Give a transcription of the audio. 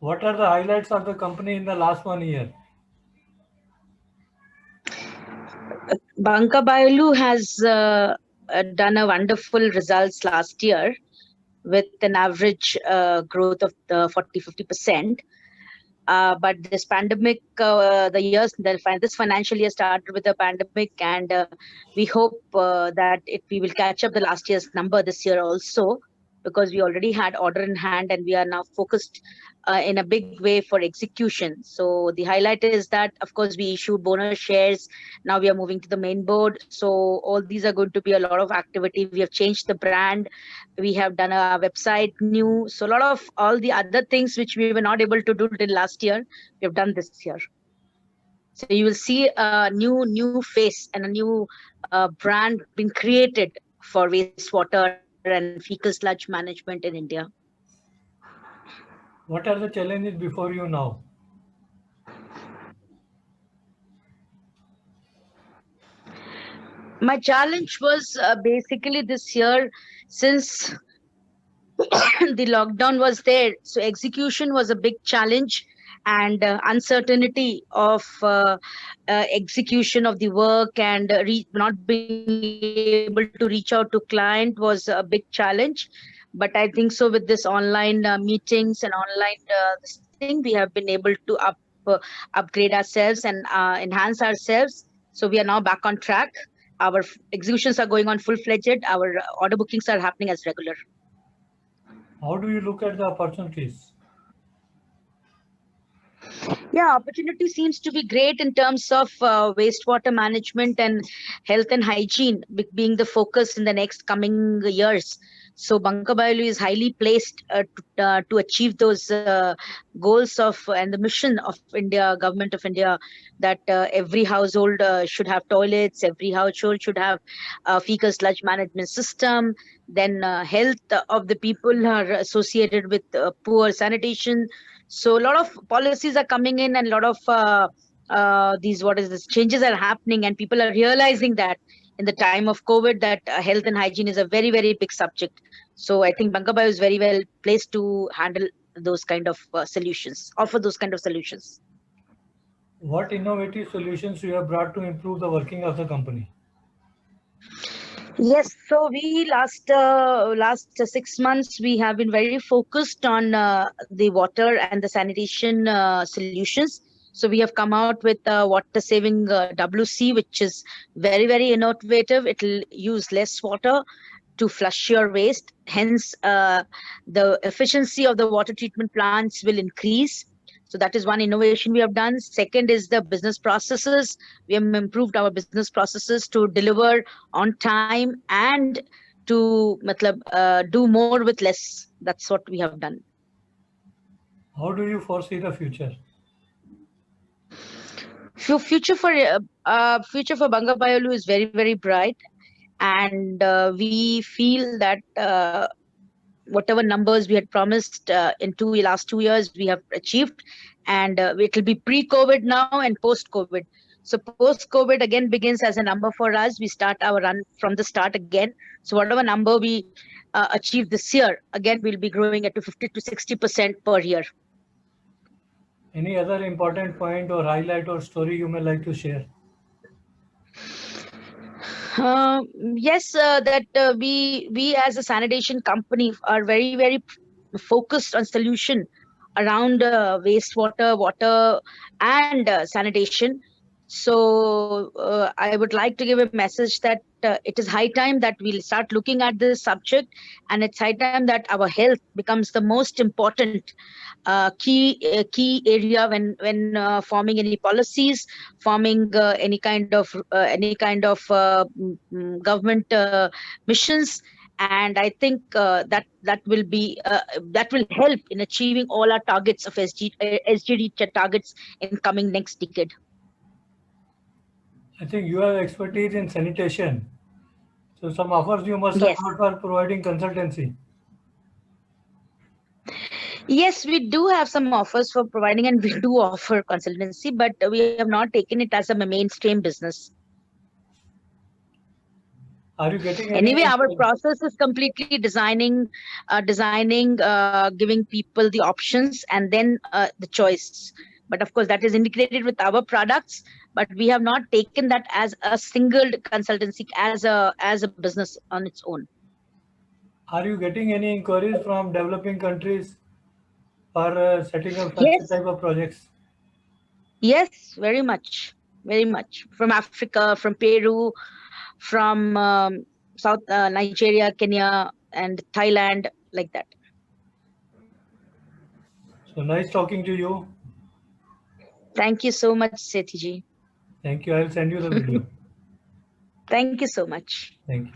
What are the highlights of the company in the last 1 year? Banka Bayalu has done a wonderful results last year with an average growth of 40-50%. But this pandemic, this financial year started with a pandemic, and we hope that we will catch up the last year's number this year also, because we already had order in hand and we are now focused in a big way for execution. So the highlight is that, of course, we issued bonus shares. Now we are moving to the main board. So all these are going to be a lot of activity. We have changed the brand. We have done a website new. So a lot of all the other things which we were not able to do till last year, we have done this year. So you will see a new face and a new brand being created for wastewater and fecal sludge management in India. What are the challenges before you now? My challenge was basically this year, since the lockdown was there, so execution was a big challenge, and uncertainty of execution of the work, and not being able to reach out to client was a big challenge. But I think so with this online meetings and online this thing, we have been able to upgrade ourselves and enhance ourselves. So we are now back on track. Our executions are going on full-fledged. Our order bookings are happening as regular. How do you look at the opportunities? Yeah, opportunity seems to be great in terms of wastewater management and health and hygiene being the focus in the next coming years. So Banka Bayalu is highly placed to achieve those goals of and the mission of India, government of India, that every household should have toilets, every household should have a fecal sludge management system. Then health of the people are associated with poor sanitation. So a lot of policies are coming in, and a lot of these what is this changes are happening, and people are realizing that in the time of COVID, that health and hygiene is a very big subject. So I think Banka Bayalu is very well placed to handle those kind of solutions, offer those kind of solutions. What innovative solutions you have brought to improve the working of the company? Yes, so we last 6 months we have been very focused on the water and the sanitation solutions. So we have come out with water saving WC, which is very innovative. It will use less water to flush your waste. Hence, the efficiency of the water treatment plants will increase. So that is one innovation we have done. Second is the business processes. We have improved our business processes to deliver on time and to do more with less. That's what we have done. How do you foresee the future? Future for Banka Bayalu is very bright, and we feel that whatever numbers we had promised in last 2 years we have achieved, and it will be pre-COVID now and post-COVID. So post-COVID again begins as a number for us. We start our run from the start again. So whatever number we achieve this year, again we'll be growing at to 50 to 60% per year. Any other important point or highlight or story you may like to share? Yes, that we as a sanitation company are very focused on solution around wastewater, water, and sanitation. So I would like to give a message that it is high time that we'll start looking at this subject, and it's high time that our health becomes the most important key area when forming any policies, forming any kind of government missions. And I think that will help in achieving all our targets of SGD targets in coming next decade. I think you have expertise in sanitation. So some offers you must have Yes. got for providing consultancy. Yes, we do have some offers for providing, and we do offer consultancy, but we have not taken it as a mainstream business. Are you getting any? Anyway, our process is completely designing, giving people the options and then the choice. But of course, that is integrated with our products. But we have not taken that as a single consultancy, as a business on its own. Are you getting any inquiries from developing countries for setting up such Yes. type of projects? Yes, very much, from Africa, from Peru, from South Nigeria, Kenya, and Thailand, like that. So nice talking to you. Thank you so much, Sethi ji. Thank you. I will send you the video. Thank you so much. Thank you.